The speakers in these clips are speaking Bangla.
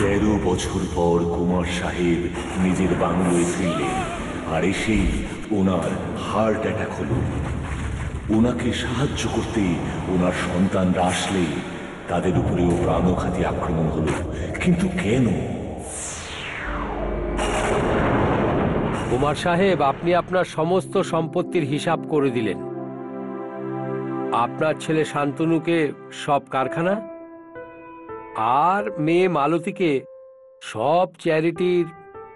13 বছর পর কুমার সাহেব নিজের বাংলোয় ফিরলেন, আর এসেই ওনার হার্ট অ্যাটাক হলো। ওনাকে সাহায্য করতে ওনার সন্তানরা আসলে তাদের উপরেও প্রাণঘাতী আক্রমণ হলো। কিন্তু কেন? কুমার সাহেব, আপনি আপনার সমস্ত সম্পত্তির হিসাব করে দিলেন। আপনার ছেলে শান্তনুকে সব কারখানা আর মেয়ে মালতীকে সব চ্যারিটির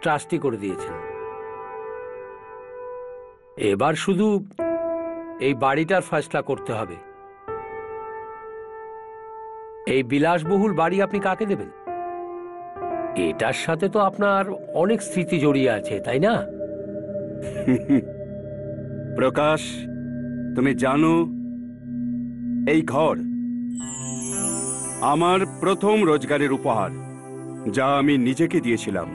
ট্রাস্টি করে দিয়েছেন। এবার শুধু এই বাড়িটার ফয়সলা করতে হবে। এই বিলাসবহুল বাড়ি আপনি কাকে দেবেন? এটার সাথে তো আপনার অনেক স্মৃতি জড়িয়ে আছে, তাই না? প্রকাশ, তুমি জানো এই ঘর আমার প্রথম রোজগারের উপহার, যা আমি নিজেকে দিয়েছিলাম।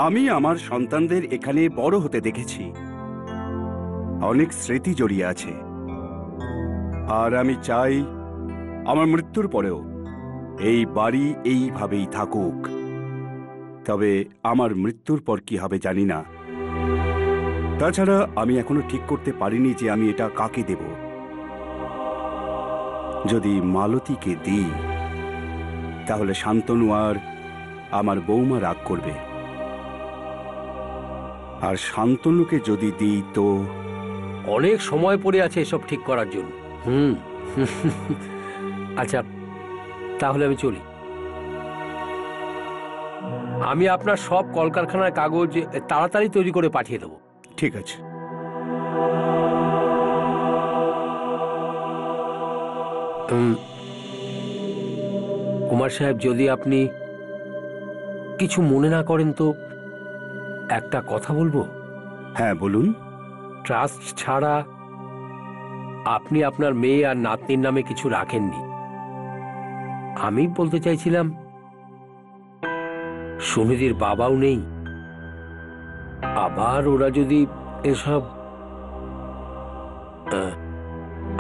আমি আমার সন্তানদের এখানে বড় হতে দেখেছি। অনেক স্মৃতি জড়িয়ে আছে, আর আমি চাই আমার মৃত্যুর পরেও এই বাড়ি এইভাবেই থাকুক। তবে আমার মৃত্যুর পর কি হবে জানি না। তাছাড়া আমি এখনো ঠিক করতে পারিনি যে আমি এটা কাকে দেব। যদি মালতীকে দিই তাহলে শান্তনু আর আমার বৌমা রাগ করবে, আর শান্তনুকে যদি দিই তো অনেক সময় পড়ে আছে এসব ঠিক করার জন্য। আচ্ছা, তাহলে আমি চলি। আমি আপনার সব কলকারখানার কাগজ তাড়াতাড়ি তৈরি করে পাঠিয়ে দেবো। ঠিক আছে। কুমার সাহেব, যদি আপনি কিছু মনে না করেন তো একটা কথা বলবো? হ্যাঁ, বলুন। ট্রাস্ট ছাড়া আপনি আপনার মেয়ে আর নাতনির নামে কিছু রাখেননি। আমি বলতে চাইছিলাম, সুনিধির বাবাও নেই, আবার ওরা যদি এসব...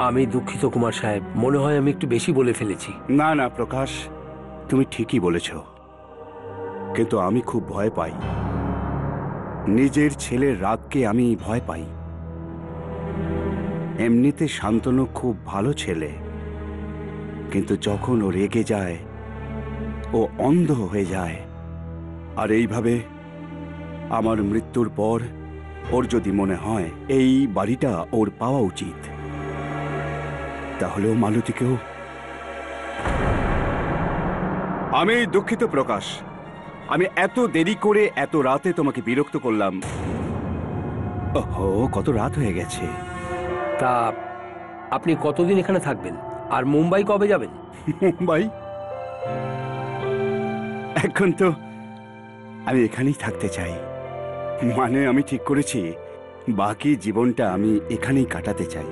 আমি দুঃখিত কুমার সাহেব, মনে হয় আমি একটু বেশি বলে ফেলেছি। না না প্রকাশ, তুমি ঠিকই বলেছ, কিন্তু আমি খুব ভয় পাই। নিজের ছেলের রাগকে আমি ভয় পাই। এমনিতে শান্তনু খুব ভালো ছেলে, কিন্তু যখন ও রেগে যায় ও অন্ধ হয়ে যায়। আর এইভাবে আমার মৃত্যুর পর ওর যদি মনে হয় এই বাড়িটা ওর পাওয়া উচিত, তাহলেও মালতীকেও... আমি দুঃখিত প্রকাশ, আমি এত দেরি করে এত রাতে তোমাকে বিরক্ত করলাম। ওহো, কত রাত হয়ে গেছে। তা আপনি কতদিন এখানে থাকবেন, আর মুম্বাই কবে যাবেন? মুম্বাই? এখন তো আমি এখানেই থাকতে চাই। মানে আমি ঠিক করেছি বাকি জীবনটা আমি এখানেই কাটাতে চাই।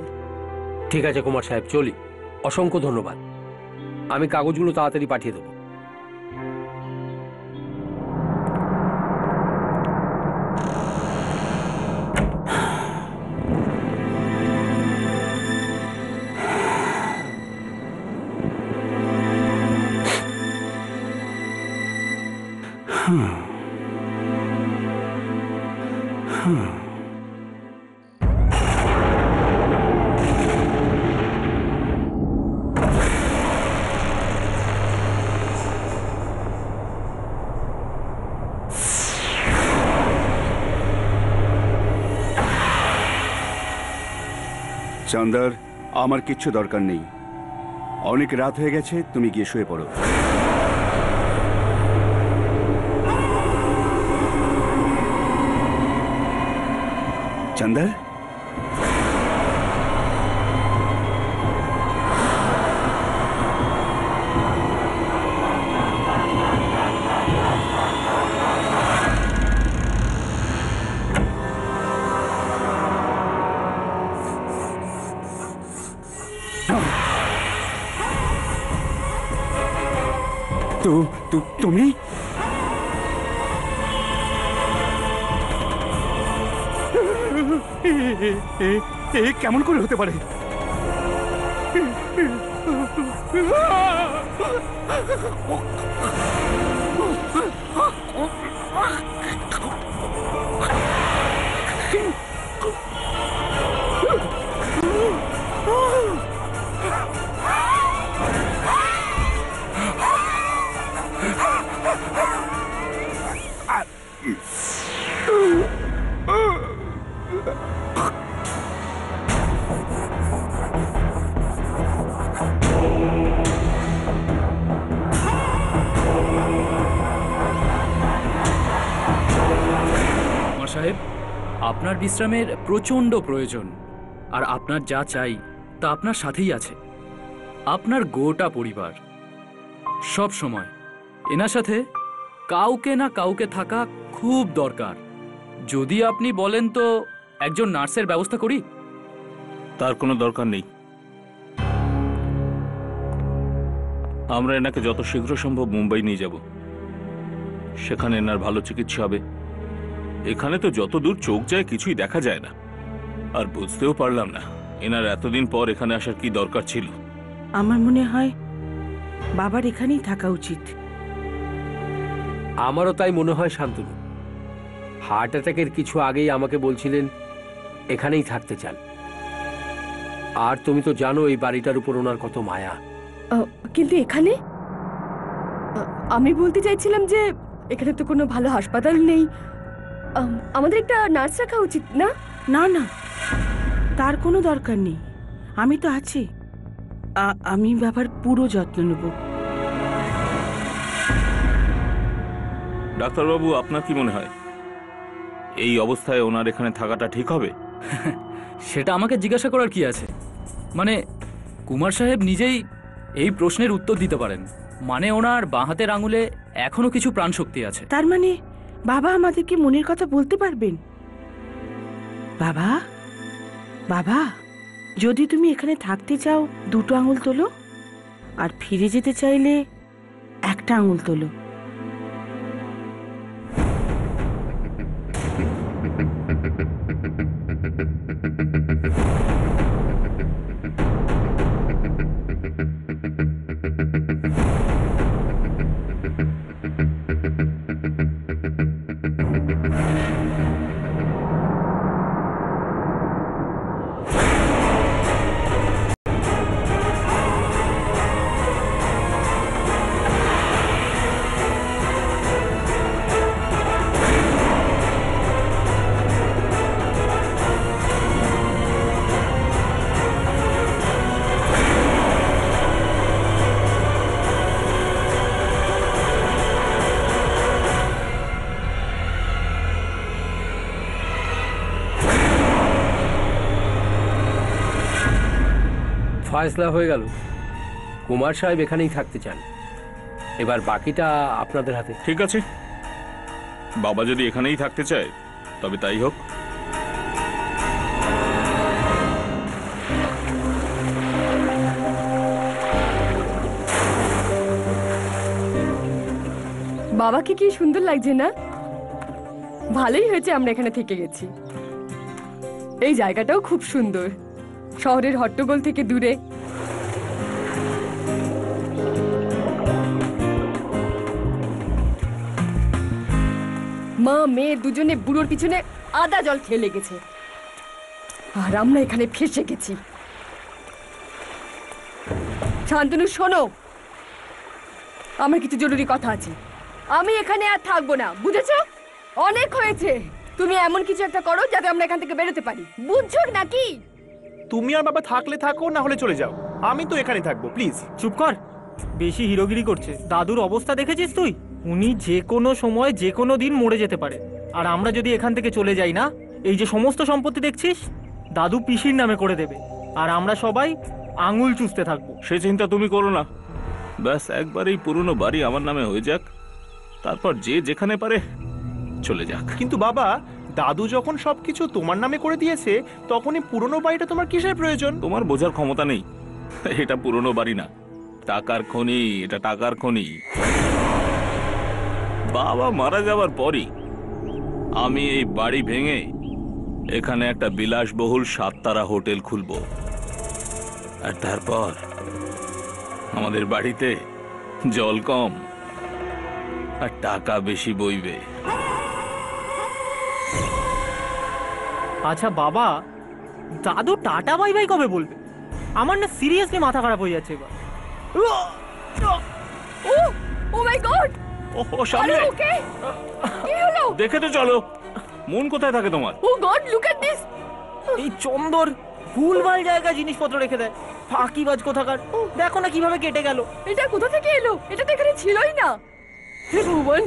ঠিক আছে কুমার সাহেব, চলি। অসংখ্য ধন্যবাদ। আমি কাগজগুলো তাড়াতাড়ি পাঠিয়ে দেবো। চান্দার, আমার কিচ্ছু দরকার নেই। অনেক রাত হয়ে গেছে, তুমি গিয়ে শুয়ে পড়ো। চান্দার, তুমি? কেমন করে হতে পারে? কুমার সাহেব, আপনার বিশ্রামের প্রচণ্ড প্রয়োজন, আর আপনার যা চাই তা আপনার সাথেই আছে। আপনার গোটা পরিবার সব সময় এনার সাথে কাউকে না কাউকে থাকা খুব দরকার। যদি আপনি বলেন তো একজন নার্সের ব্যবস্থা করি। তার কোনো দরকার নেই। আমরা এনাকে যত শীঘ্র সম্ভব মুম্বাই নিয়ে যাব, সেখানে এনার ভালো চিকিৎসা হবে। এখানে তো যত দূর চোখ যায় কিছুই দেখা যায় না, আর বুঝতেও পারলাম না এনার এতদিন পর এখানে আসার কি দরকার ছিল। আমার মনে হয় বাবার এখানেই থাকা উচিত। আমারও তাই মনে হয় শান্তনু। হার্ট অ্যাটাকের কিছু আগেই আমাকে বলছিলেন এখানেই থাকতে চান। আর তুমি তো জানো এই বাড়িটার উপর ওনার কত মায়া। কিন্তু এখানে আমি বলতে চাইছিলাম যে এখানে তো কোনো ভালো হাসপাতাল নেই। আমাদের একটা নার্স রাখা উচিত না? না না, তার কোনো দরকার নেই, আমি তো আছি। আমি বাবার পুরো যত্ন নেব। ডাক্তারবাবু, আপনার কি মনে হয় এই অবস্থায় ওনার এখানে থাকাটা ঠিক হবে? সেটা আমাকে জিজ্ঞাসা করার কি আছে? মানে কুমার সাহেব নিজেই এই প্রশ্নের উত্তর দিতে পারেন। মানে ওনার বাঁ হাতের আঙুলে এখনো কিছু প্রাণশক্তি আছে। তার মানে বাবা আমাদেরকে মনের কথা বলতে পারবেন? বাবা, বাবা, যদি তুমি এখানে থাকতে চাও দুটো আঙুল তোলো, আর ফিরে যেতে চাইলে একটা আঙুল তোলো। ফয়সলা হয়ে গেল। কুমার সাহেব এখানেই থাকতে চান। এবার বাকিটা আপনাদের হাতে। ঠিক আছে, বাবা যদি এখানেই থাকতে চায় তবে তাই হোক। বাবাকে কি সুন্দর লাগছে না? ভালোই হয়েছে আমরা এখানে থেকে গেছি। এই জায়গাটাও খুব সুন্দর, শহরের হট্টগোল থেকে দূরে। মা মেয়ে দুজনে বুড়োর পিছনে আদা জল খেয়ে লেগেছে, আর আমরা এখানে ফেসে গেছি। শান্তনু শোনো, আমার কিছু জরুরি কথা আছে। আমি এখানে আর থাকবো না, বুঝেছো? অনেক হয়েছে। তুমি এমন কিছু একটা করো যাতে আমরা এখান থেকে বেরোতে পারি, বুঝছো নাকি? তুমি আর বাবা থাকলে থাকো, না হলে চলে যাও। আমি তো এখানে থাকবো, প্লিজ। চুপ কর, বেশি হিরোগিরি করছে। দাদুর অবস্থা দেখেছিস তুই? উনি যে কোনো সময় যে কোনো দিন মরে যেতে পারে। আর আমরা যদি এখান থেকে চলে যাই না, এই যে সমস্ত সম্পত্তি দেখছিস দাদু পিসির নামে করে দেবে, আর আমরা সবাই আঙুল চুষতে থাকবো। সে চিন্তা তুমি করো না, ব্যাস একবার এই পুরনো বাড়ি আমার নামে হয়ে যাক, তারপর যে যেখানে পারে চলে যাক। কিন্তু বাবা, দাদু যখন সবকিছু তোমার নামে করে দিয়েছে, তখনই পুরনো বাড়িটা তোমার কিসের প্রয়োজন? তোমার বোঝার ক্ষমতা নেই। এটা পুরনো বাড়ি না, টাকার খনি। এটা টাকার খনি। বাবা মারা যাওয়ার পরই আমি এই বাড়ি ভেঙে এখানে একটা বিলাসবহুল 7 তারা হোটেল খুলবো, আর তারপর আমাদের বাড়িতে জল কম, আর টাকা বেশি বইবে। আচ্ছা বাবা, দাদু টাটা বাই বাই কবে বলবে? আমার না সিরিয়াসলি মাথা খারাপ হয়ে যাচ্ছে এবার। ও ও মাই গড, ও সামনে, ওকে কি হলো? দেখে তো চলো। মন কোথায় থাকে তোমার? ও গড, লুক এট দিস। এই চন্দর ভুলভাল জায়গায় জিনিসপত্র রেখে দেয়, ফাঁকিবাজ কোথাকার। দেখো না কিভাবে কেটে গেল। এটা কোথা থেকে এলো? এটা তো এখানে ছিলই না। হে ভগবান।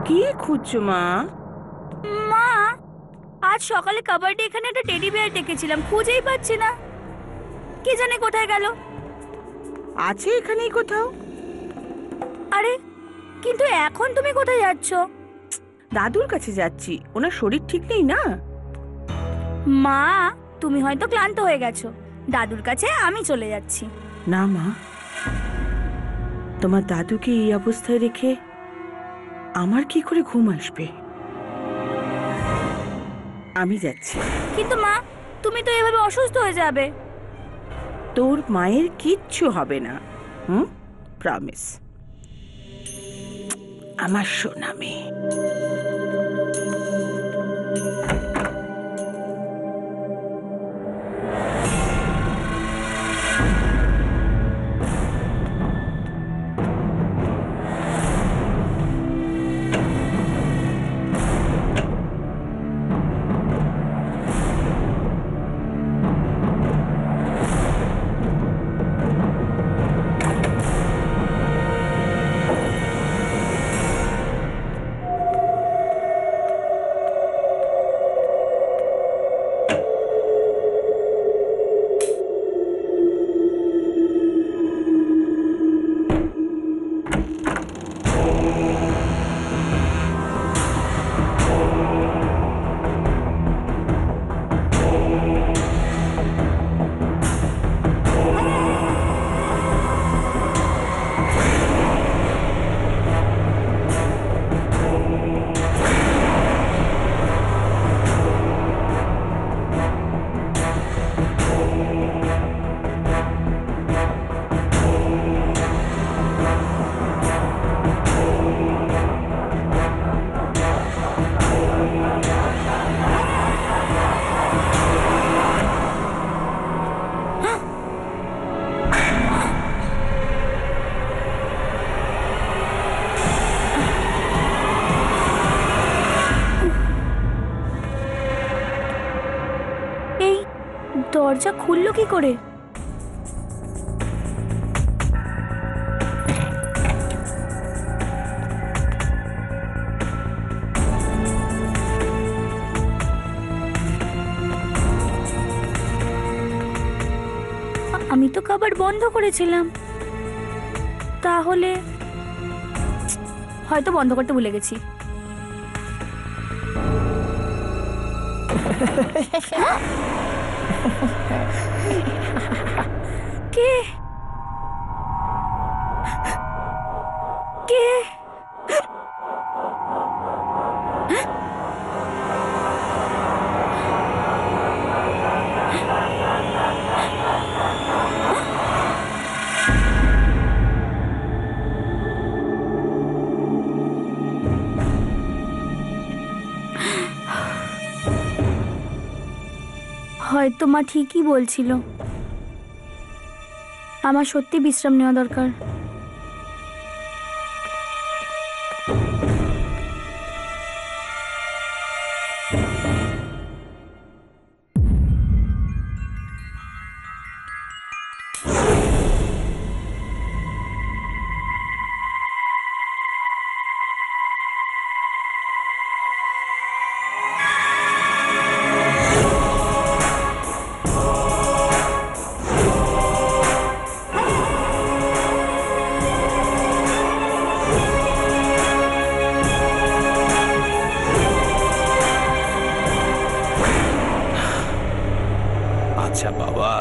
কি খুঁজছো মা? মা, আজ সকালে কাবাডি এখানে একটা টেডি বিয়ার ডেকেছিলাম, খুঁজেই পাচ্ছি না। কে জানে কোথায় গেল। আছে এখানেই কোথাও। আরে কিন্তু এখন তুমি কোথায় যাচ্ছ? দাদুর কাছে যাচ্ছি, ওনার শরীর ঠিক নেই না। মা, তুমি হয়তো ক্লান্ত হয়ে গেছো, দাদুর কাছে আমি চলে যাচ্ছি। না মা, তোমার দাদুকে এই অবস্থায় রেখে আমার কি করে ঘুম আসবে? আমি যাচ্ছি। কিন্তু মা, তুমি তো এভাবে অসুস্থ হয়ে যাবে। তোর মায়ের কিচ্ছু হবে না, প্রমিস। আমার সোনা মেয়ে। দরজা খুললো কি করে? আমি তো কাবাড বন্ধ করেছিলাম, তাহলে হয়তো বন্ধ করতে ভুলে গেছি। কে কে? হয়তো মা ঠিকই বলছিল, আমার সত্যি বিশ্রাম নেওয়া দরকার।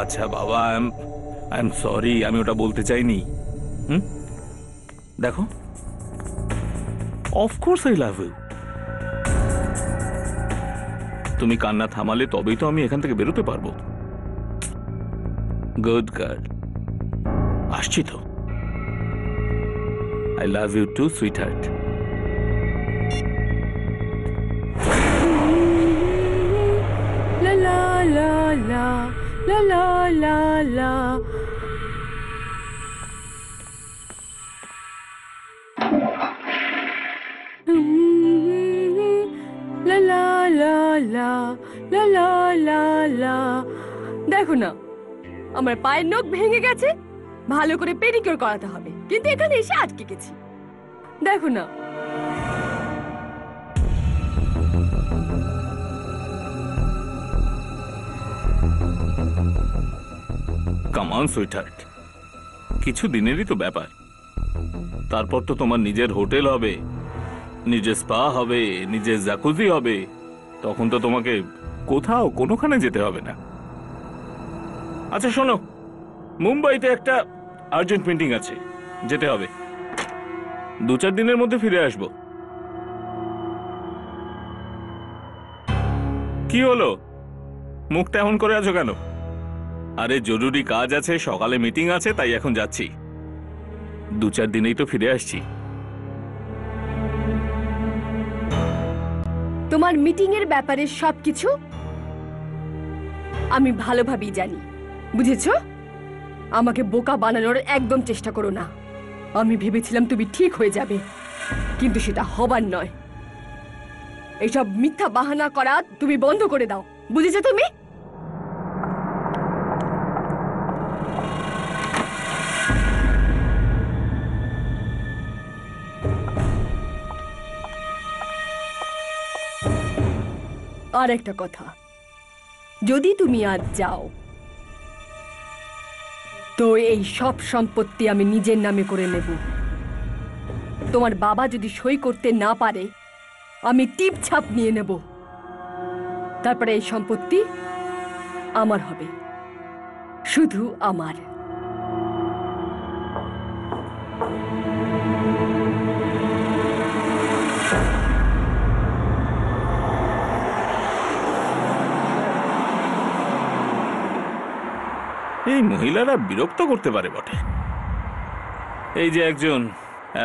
আচ্ছা বাবা, আই এম সরি, আমি ওটা বলতে চাইনি। দেখো, অফকোর্স আই লাভ ইউ। তুমি কান্না থামালে তবেই তো আমি এখান থেকে বেরোতে পারবো। গুড গার্ল, আসছি তো। I love you too sweetheart. লা লা লা লা লা লা লা লা। লা লা লা লা লা লা লা লা। দেখো না, আমার পায়ের নখ ভেঙে গেছে, ভালো করে পেডিকিউর করাতে হবে, কিন্তু এখানে এসে আটকে গেছি। দেখো না। কাম অন সুইট হার্ট, কিছু দিনেরই তো ব্যাপার। তারপর তো তোমার নিজের হোটেল হবে, নিজের স্পা হবে, নিজের জাকুজি হবে। তখন তো তোমাকে কোথাও কোনোখানে যেতে হবে না। আচ্ছা শোনো, মুম্বাইতে একটা আর্জেন্ট মিটিং আছে, যেতে হবে। 2-4 দিনের মধ্যে ফিরে আসবো। কি হলো, মুখটা এমন করে আছো কেন? আরে জরুরি কাজ আছে, সকালে মিটিং আছে, তাই এখন যাচ্ছি। 2-4 দিনেই তো ফিরে আসছি। তোমার মিটিং এর ব্যাপারে সবকিছু আমি ভালোভাবেই জানি, বুঝেছো? আমাকে বোকা বানানোর একদম চেষ্টা করো না। আমি ভেবেছিলাম তুমি ঠিক হয়ে যাবে, কিন্তু সেটা হবার নয়। এইসব মিথ্যা বাহানা করা তুমি বন্ধ করে দাও, বুঝেছো তুমি? আর একটা কথা, যদি তুমি আজ যাও তো এই সব সম্পত্তি আমি নিজের নামে করে নেব। তোমার বাবা যদি সই করতে না পারে, আমি টিপ ছাপ নিয়ে নেব। তারপরে এই সম্পত্তি আমার হবে, শুধু আমার। এই মহিলারা বিরক্ত করতে পারে বটে। এই যে একজন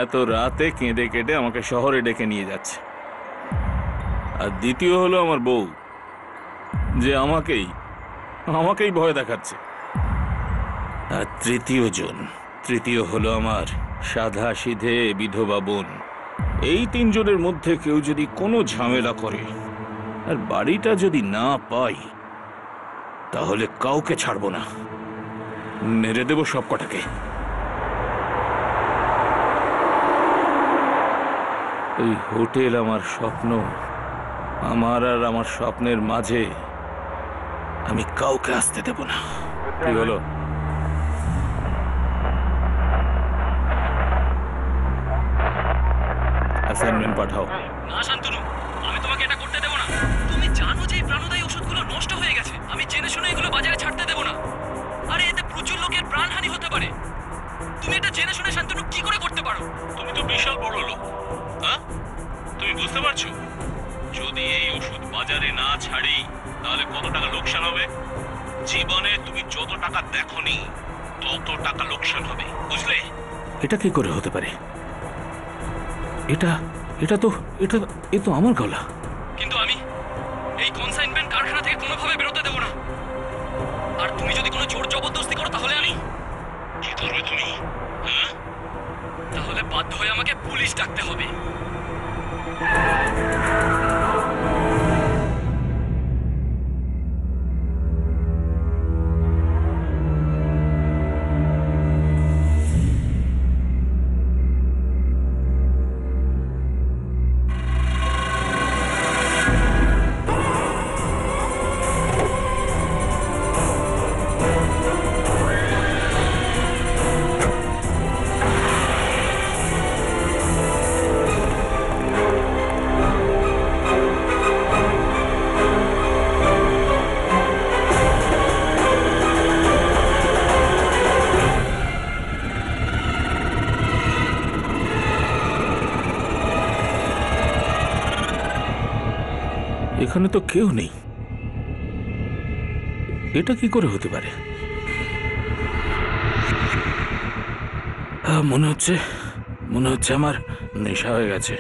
এত রাতে কেঁদে কেটে আমাকে শহরে ডেকে নিয়ে যাচ্ছে, আর দ্বিতীয় হলো আমার বউ, যে আমাকেই ভয় দেখাচ্ছে। আর তৃতীয় হলো আমার সাধা সিধে বিধবা বোন। এই 3 জনের মধ্যে কেউ যদি কোনো ঝামেলা করে আর বাড়িটা যদি না পাই, তাহলে কাউকে ছাড়বো না, মেরে দেব সব কটাকে। এই হোটেল আমার স্বপ্ন, আমার আর আমার স্বপ্নের মাঝে আমি কাউকে আসতে দেব না। কি হলো? অ্যাসাইনমেন্ট পাঠাও। না শান্তনু, আমি তোমাকে এটা করতে দেব না। তুমি জানো যে এই প্রাণদায়ী ওষুধগুলো নষ্ট হয়ে গেছে। আমি জেনে শুনে এগুলো বাজারে ছাড়তে দেব না। আরে এতে প্রচুর লোকের প্রাণহানি হতে পারে। তুমি এটা জেনে শুনে শান্তনু কি করে করতে পারো? তুমি তো বিশাল বড় লোক, হ্যাঁ? তুমি বুঝতে পারছো যদি এই ওষুধ বাজারে না ছাড়ি তাহলে কত টাকা লোকসান হবে? জীবনে তুমি যত টাকা দেখোনি তত টাকা লোকসান হবে, বুঝলে? এটা কি করে হতে পারে? এ তো আমার গলা। কিন্তু আমি এই কনসাইনমেন্ট কারখানা থেকে কোনোভাবে বেরোতে দেব না। আর তুমি যদি কোনো জোর জবরদস্তি করো তাহলে আমি কি করবে তুমি? হ্যাঁ, তাহলে বাধ্য হয়ে আমাকে পুলিশ ডাকতে হবে। এখানে তো কেউ নেই। এটা কি করে হতে পারে? মনে হচ্ছে আমার নেশা হয়ে গেছে।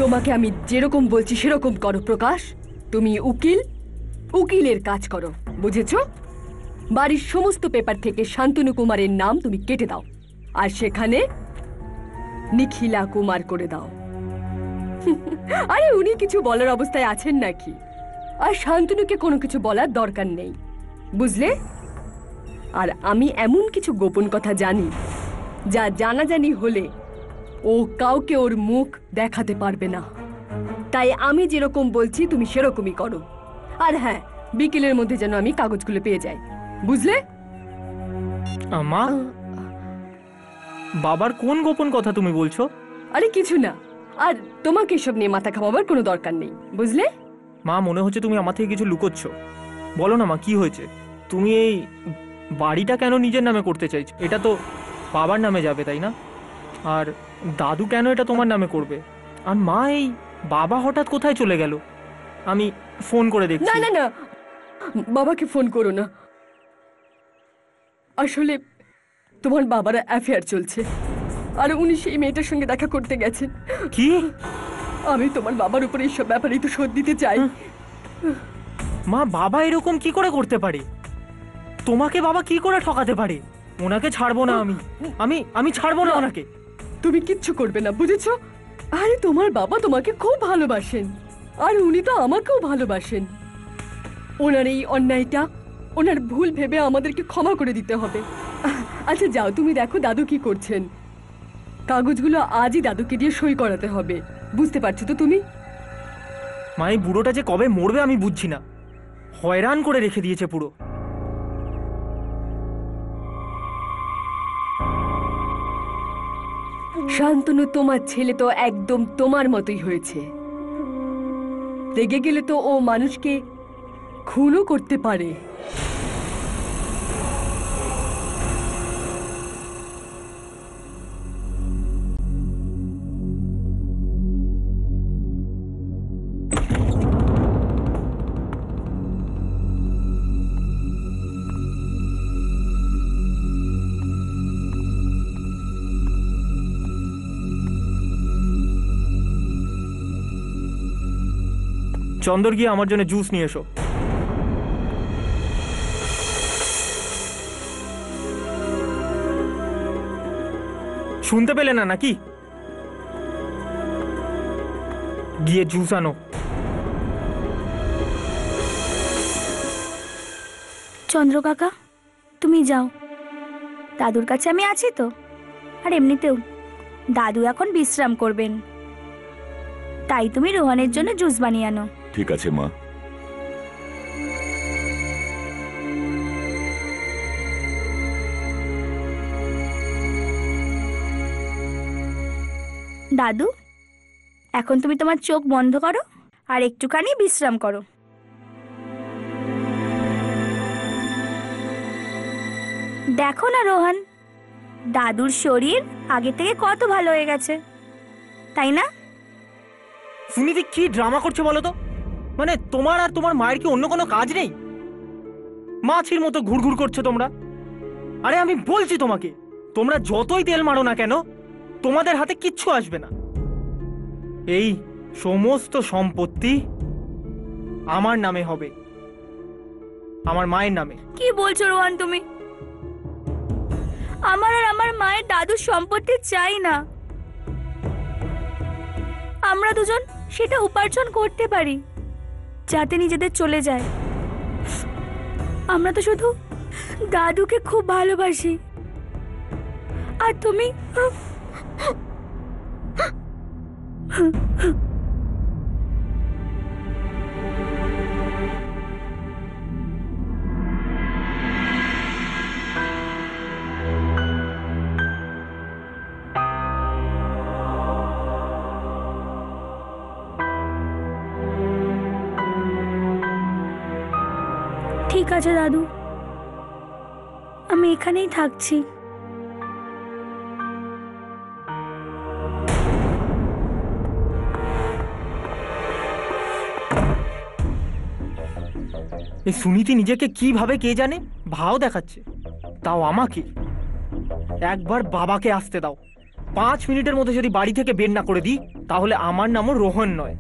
তোমাকে আমি যেরকম বলছি সেরকম করো প্রকাশ। তুমি উকিলের কাজ করো, বুঝেছো? বাড়ির সমস্ত পেপার থেকে শান্তনু কুমারের নাম তুমি কেটে দাও, আর সেখানে নিখিলা কুমার করে দাও। আরে উনি কিছু বলার অবস্থায় আছেন নাকি? আর শান্তনুকে কোনো কিছু বলার দরকার নেই, বুঝলে? আর আমি এমন কিছু গোপন কথা জানি যা জানাজানি হলে ও কাউকে ওর মুখ দেখাতে পারবে না। তাই আমি যেরকম বলছি তুমি সেরকমই করো। আর হ্যাঁ, বিকেলের মধ্যে যেন আমি কাগজগুলো পেয়ে যাই, বুঝলে? মা, বাবার কোন গোপন কথা তুমি বলছো? আরে কিছু না, আর তোমাকে এসব নিয়ে মাথা ঘামাবার কোনো দরকার নেই, বুঝলে? মা, মনে হচ্ছে তুমি আমার থেকে কিছু লুকোচ্ছ। বলো না মা, কি হয়েছে? তুমি এই বাড়িটা কেন নিজের নামে করতে চাইছো? এটা তো বাবার নামে যাবে, তাই না? আর দাদু কেন এটা তোমার নামে করবে? আর মা, এই বাবা হঠাৎ কোথায় চলে গেল? আমি ফোন করে দেখছি। না না না, বাবাকে ফোন করো না। আসলে তোমার বাবার অ্যাফেয়ার চলছে আর উনি সেই মেয়েটার সঙ্গে দেখা করতে গেছেন। কি? আমি তোমার বাবার উপর এইসব ব্যাপারেই তো শোধ দিতে চাই। মা, বাবা এরকম কি করে করতে পারে? তোমাকে বাবা কি করে ঠকাতে পারে? ওনাকে ছাড়বো না আমি। আমি ছাড়বো না ওনাকে। তুমি কিচ্ছু করবে না, বুঝেছো? আরে তোমার বাবা তোমাকে খুব ভালোবাসেন আর উনি তো আমাকেও ভালোবাসেন। ওনার এই অন্যায়টা, ওনার ভুল ভেবে আমাদেরকে ক্ষমা করে দিতে হবে। আচ্ছা যাও, তুমি দেখো দাদু কি করছেন। কাগজগুলো আজই দাদুকে দিয়ে সই করাতে হবে, বুঝতে পারছো তো তুমি? মা, এই বুড়োটা যে কবে মরবে আমি বুঝছি না। হয়রান করে রেখে দিয়েছে পুরো। শান্তনু, তোমার ছেলে তো একদম তোমার মতোই হয়েছে। রেগে গেলে তো ও মানুষকে খুনও করতে পারে। চন্দর, গিয়ে আমার জন্য জুস নিয়ে এসো। শুনতে পেলে না নাকি? গিয়ে জুস আনো। চন্দ্র কাকা, তুমি যাও, দাদুর কাছে আমি আছি তো। আর এমনিতেও দাদু এখন বিশ্রাম করবেন, তাই তুমি রোহানের জন্য জুস বানিয়ে আনো। ঠিক আছে মা। দাদু, এখন তুমি তোমার চোখ বন্ধ করো আর একটুখানি বিশ্রাম করো। দেখো না রোহন, দাদুর শরীর আগে থেকে কত ভালো হয়ে গেছে, তাই না? সুনিধি, কি ড্রামা করছে বলো তো? মানে তোমার আর তোমার মায়ের কি অন্য কোনো কাজ নেই? মাছির মতো ঘুরঘুর করছো তোমরা। আরে আমি বলছি তোমাকে, তোমরা যতই তেল মারো না কেন, তোমাদের হাতে কিচ্ছু আসবে না। এই সমস্ত সম্পত্তি আমার নামে হবে, আমার মায়ের নামে। কি বলছো রোহন তুমি? আমার আর আমার মায়ের দাদুর সম্পত্তি চাই না। আমরা দুজন সেটা উপার্জন করতে পারি যাতে নিজেদের চলে যায়। আমরা তো শুধু দাদুকে খুব ভালোবাসি। আর তুমি ঠিক আছে দাদু, আমি এখানেই থাকছি। এই সুনীতি নিজেকে কিভাবে কে জানে ভাও দেখাচ্ছে, তাও আমাকে। একবার বাবাকে আসতে দাও। 5 মিনিটের মধ্যে যদি বাড়ি থেকে বের না করে দিই, তাহলে আমার নামও রোহন নয়।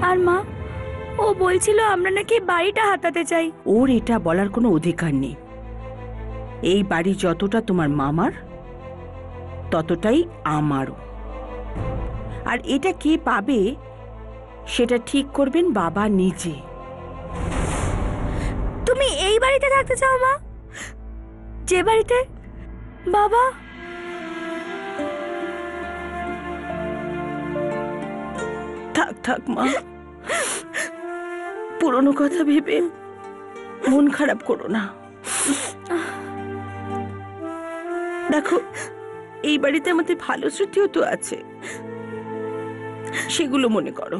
আর মা, ও বলছিল আমরা নাকি বাড়িটা হাতাতে চাই। ওর এটা বলার কোনো অধিকার নেই। এই বাড়ি যতটা তোমার মামার, ততটাই আমারও। আর এটা কে পাবে সেটা ঠিক করবেন বাবা নিজে। তুমি এই বাড়িতে থাকতে চাও মা? যে বাড়িতে বাবা থাক থাক মা, পুরনো কথা ভেবে মন খারাপ করো না। দেখো, এই বাড়িতে আমাদের ভালো স্মৃতিও তো আছে, সেগুলো মনে করো।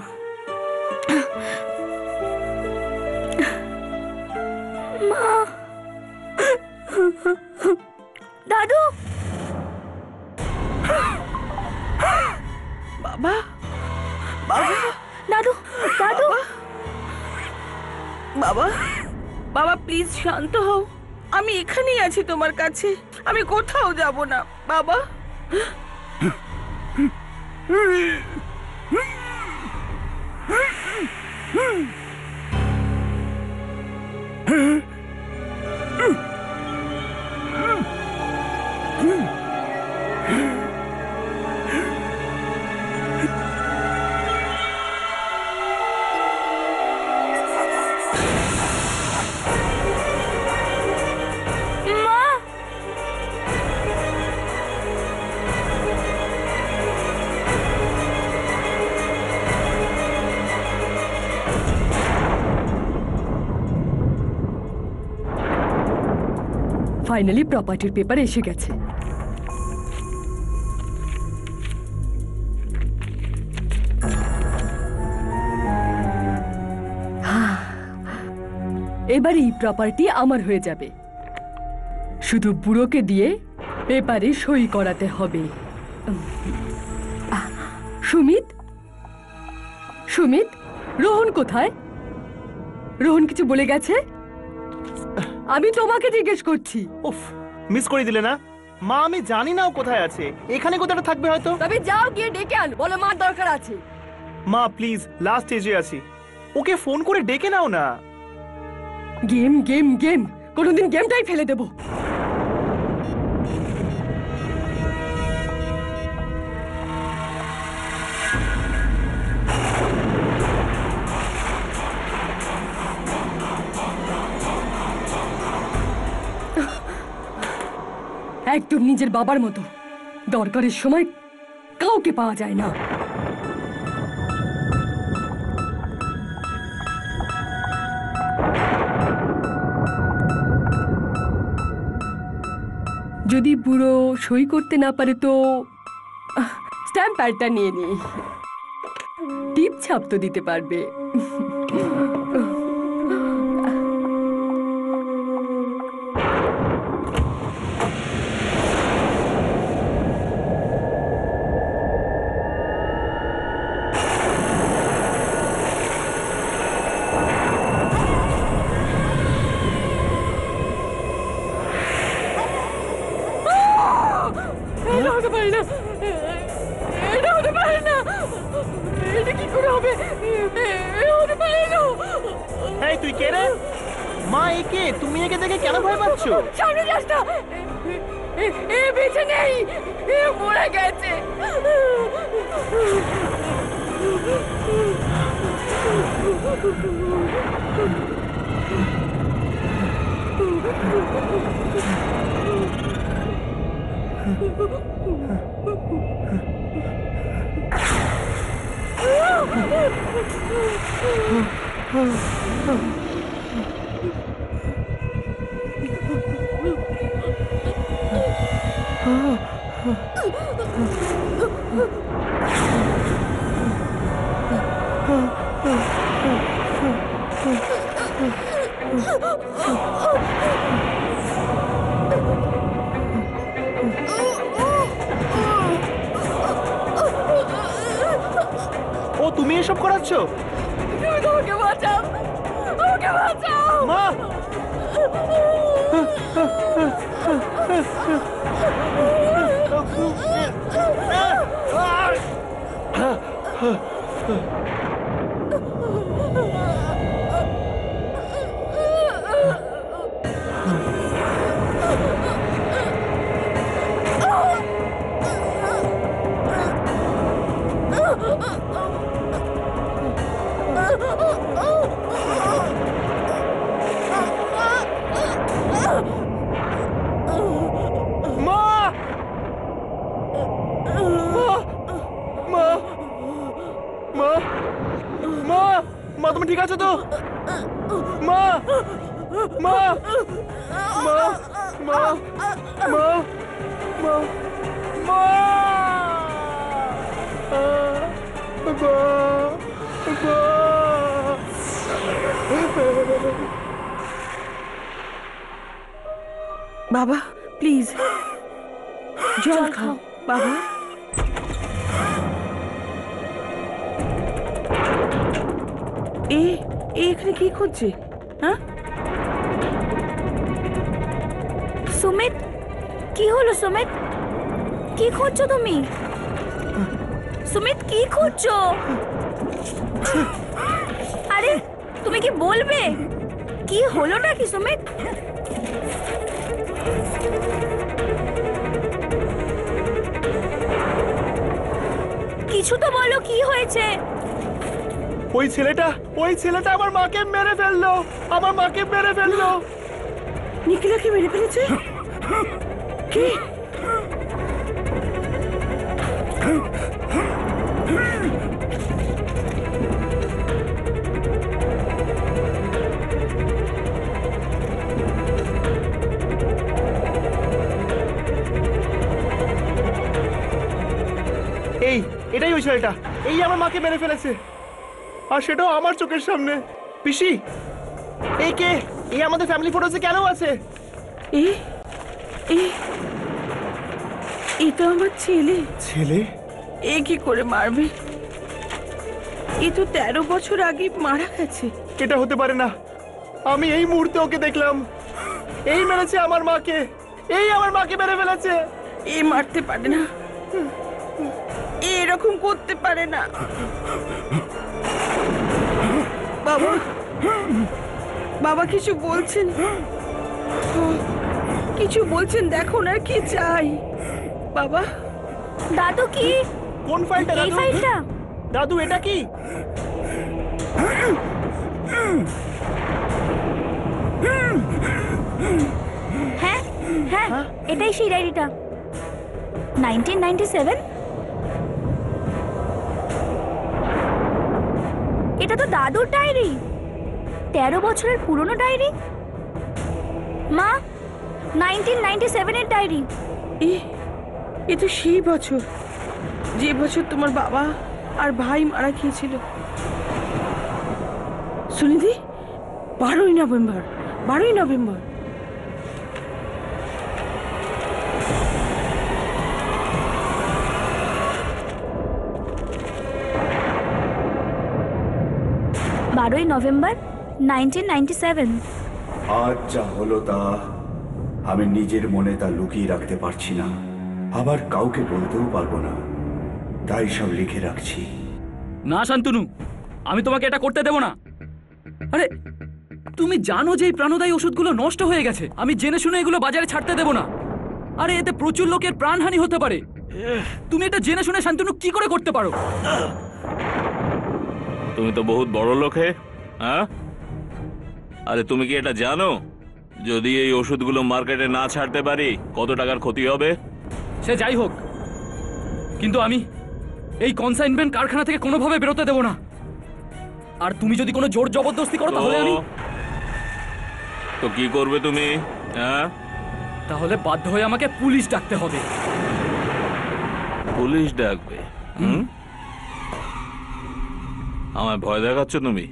মা, দাদু, বাবা, বাবা, দাদু, দাদু, বাবা, বাবা প্লিজ শান্ত হও। আমি এখানেই আছি তোমার কাছে, আমি কোথাও যাব না বাবা। ফাইনালি প্রপার্টির পেপার এসে গেছে। এবার এই প্রপার্টি আমার হয়ে যাবে, শুধু বুড়োকে দিয়ে পেপারে সই করাতে হবে। সুমিত, সুমিত, রোহন কোথায়? রোহন কিছু বলে গেছে? আমি তোমাকে জিজ্ঞেস করছি। উফ, মিস করে দিলে না মা। আমি জানি না ও কোথায় আছে, এখানে কোথাটা থাকবে হয়তো। তবে যাও গিয়ে ডেকে আন, বলো মার দরকার আছে। মা প্লিজ, লাস্ট স্টেজে আছি, ওকে ফোন করে ডেকে নাও না। গেম গেম গেম, কোনোদিন গেমটাই ফেলে দেবো। একদম নিজের বাবার মতো, দরকারের সময় কাউকে পাওয়া যায় না। যদি বুড়ো সই করতে না পারে তো স্ট্যাম্প প্যাডটা নিয়ে নি, টিপ ছাপ তো দিতে পারবে। এটা হতে পারে না, এটা হতে পারে না, এটা কি করে হবে? হতে পারে না। এই তুই কে রে? মা একে, তুমি একে দেখে কেন ভয় পাচ্ছ? সামনে যাস না, এ বেঁচে নেই, এ মরে গেছে। ও তুমি এসব করাচ্ছ? তুমি তো আমাকে বাঁচাও, আমাকে বাঁচাও। মা! মা তুমি ঠিক আছো তো? মা! মা! মা! মা! মা! মা! মা! বাবা প্লিজ জল খাও বাবা। এখানে কি করছে? হ্যাঁ সুমিত, কি হলো সুমিত? কি করছো তুমি? সুমিত কি করছো? আরে তুমি কি বলবে কি হলো নাকি সুমিত? কিছু তো বলো, কি হয়েছে? ওই ছেলেটা আমার মাকে মেরে ফেললো, আমার মাকে মেরে ফেললো। নিখিলাকে মেরে ফেলেছে? কি? এটাই ওই ছেলেটা, এই আমার মাকে মেরে ফেলেছে, আর সেটাও আমার চোখের সামনে। পিসি, এই কে? এই আমাদের ফ্যামিলি ফটোতে কেন আছে? এই তো আমার ছেলে। ছেলে? এ কি করে মারবে? এ তো 13 বছর আগে মারা গেছে। এটা হতে পারে না, আমি এই মুহূর্তে ওকে দেখলাম। এই মেরেছে আমার মাকে, এই আমার মাকে মেরে ফেলেছে। এ মারতে পারে না, এরকম করতে পারে না। বাবা, বাবা কিছু বলছেন, কিছু বলছেন, দেখো না কি চাই। বাবা। দাদু কি? কোন ফাইলটা এই দাদু? ফাইলটা? দাদু এটা কি? হ্যাঁ হ্যাঁ, এটাই সেই ডায়েরিটা। 1997? এটা তো দাদুর ডায়েরি, 13 বছরের পুরনো ডায়েরি। মা, 1997 এর ডায়েরি। এ তো সেই বছর, যে বছর তোমার বাবা আর ভাই মারা গিয়েছিল। সুনিধি, 12ই নভেম্বর, 12ই নভেম্বর। নভেম্বর 1997। আজ যা হলো তা আমি নিজের মনে তা লুকিয়ে রাখতে পারছি না, আবার কাউকে বলতেও পারবো না, তাই সব লিখে রাখছি। না শান্তনু, আমি তোমাকে এটা করতে দেব না। আরে তুমি জানো যে এই প্রাণদায়ী ওষুধগুলো নষ্ট হয়ে গেছে, আমি জেনে শুনে এগুলো বাজারে ছাড়তে দেব না। আরে এতে প্রচুর লোকের প্রাণহানি হতে পারে, তুমি এটা জেনে শুনে শান্তনু কি করে করতে পারো? তুমি তো বহুত বড় লোক হে, হ্যাঁ? আরে তুমি কি এটা জানো যদি এই ওষুধগুলো মার্কেটে না ছাড়তে পারি কত টাকার ক্ষতি হবে? সে যাই হোক, কিন্তু আমি এই কনসাইনমেন্ট কারখানা থেকে কোনোভাবে বেরোতে দেব না। আর তুমি যদি কোনো জোর জবরদস্তি করো তাহলে আমি তো কি করবে তুমি? হ্যাঁ, তাহলে বাধ্য হয়ে আমাকে পুলিশ ডাকতে হবে। পুলিশ ডাকবে? হুম, আমায় ভয় দেখাচ্ছ তুমি?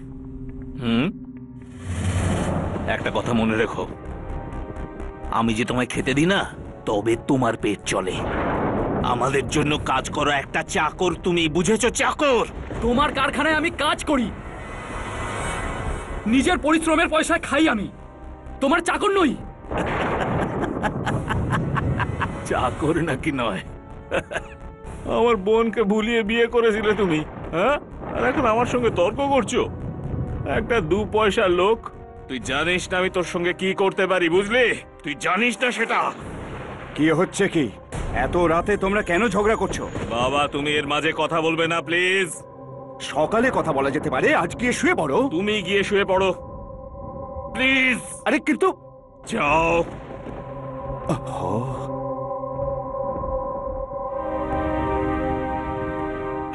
হুম, একটা কথা মনে রেখো, আমি যে তোমায় খেতে দিই না, তবে তোমার পেট চলে। আমাদের জন্য কাজ করো একটা চাকর তুমি, বুঝেছো? চাকর। তোমার কারখানায় আমি কাজ করি, নিজের পরিশ্রমের পয়সায় খাই আমি, তোমার চাকর নই। চাকর নাকি নয়, আমার বোনকে ভুলিয়ে বিয়ে করেছিলে তুমি, হ্যাঁ? আর এখন আমার সঙ্গে তর্ক করছো? একটা 2 পয়সার লোক, তুই জানিস না আমি তোর সঙ্গে কি করতে পারি, বুঝলি? তুই জানিস না সেটা। কি হচ্ছে কি? এত রাতে তোমরা কেন ঝগড়া করছো? বাবা, তুমি এর মাঝে কথা বলবে না প্লিজ। সকালে কথা বলা যেতে পারে, আজ গিয়ে শুয়ে পড়ো। তুমি গিয়ে শুয়ে পড়ো প্লিজ। আরে কিন্তু যাও।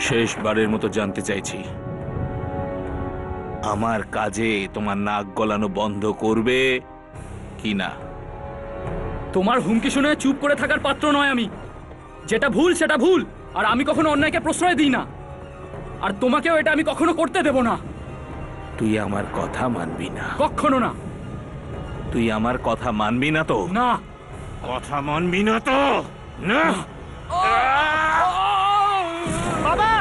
শেষবারের মতো জানতে চাইছি, আমার কাজে তোমার নাক গলানো বন্ধ করবে কি না? তোমার হুমকি শুনে চুপ করে থাকার পাত্র নয় আমি। যেটা ভুল সেটা ভুল, আর আমি কখনো অন্যায়কে প্রশ্রয় দিই না, আর তোমাকেও এটা আমি কখনো করতে দেব না। তুই আমার কথা মানবি না? কখনো না। তুই আমার কথা মানবি না তো? না। কথা মানবি না তো? না। বাবা!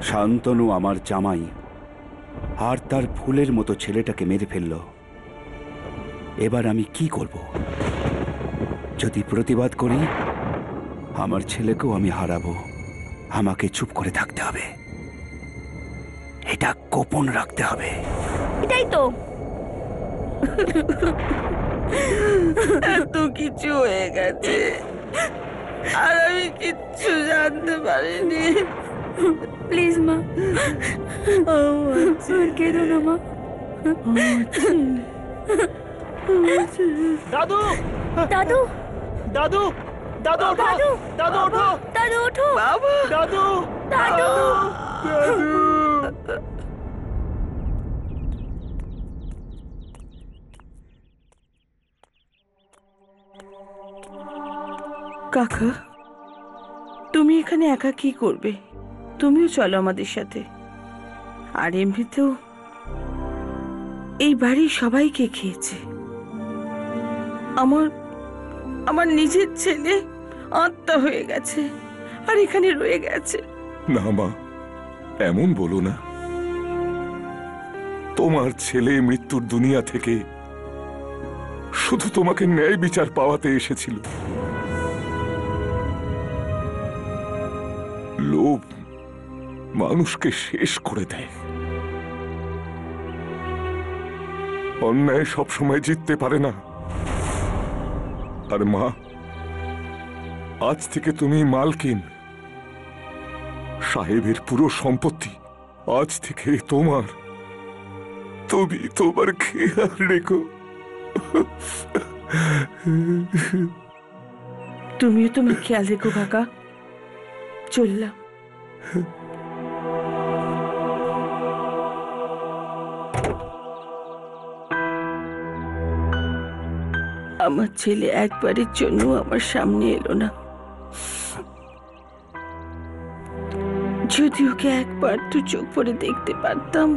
শান্তনু আমার জামাই আর তার ফুলের মতো ছেলেটাকে মেরে ফেলল। এবার আমি কি করব? যদি প্রতিবাদ করি, আমার ছেলেকেও আমি হারাবো। আমাকে চুপ করে থাকতে হবে, এটা গোপন রাখতে হবে। এটাই তো। এত কিছু হয়ে গেছে আর আমি কিচ্ছু জানতে পারিনি। প্লিজ মা, আর কেঁদো না মা। দাদু! দাদু, দাদু! দাদু ওঠো! দাদু! দাদু ওঠো! দাদু ওঠো। বাবা, দাদু! দাদু! কাকা, তুমি এখানে একা কি করবে? তুমিও চলো আমাদের সাথে। আর এমনিতেও এই বাড়ির সবাইকে খেয়েছে। আমার আমার নিজের ছেলে আত্মা হয়ে গেছে আর এখানে রয়ে গেছে। না মা, এমন বলো না। তোমার ছেলে মৃত্যুর দুনিয়া থেকে শুধু তোমাকে ন্যায় বিচার পাওয়াতে এসেছিল। লোভ মানুষকে শেষ করে দেয়। অন্যায় সবসময় জিততে পারে না। আর মা, আজ থেকে তুমি মালকিন। সাহেবের পুরো সম্পত্তি আজ থেকে তোমার। তুমি তোমার খেয়াল রেখো। তুমিও তোমার খেয়াল রেখো কাকা। চললাম। আমার ছেলে একবারের জন্য আমার সামনে এলো না। যদি ওকে একবার তো চোখ পরে দেখতে পারতাম।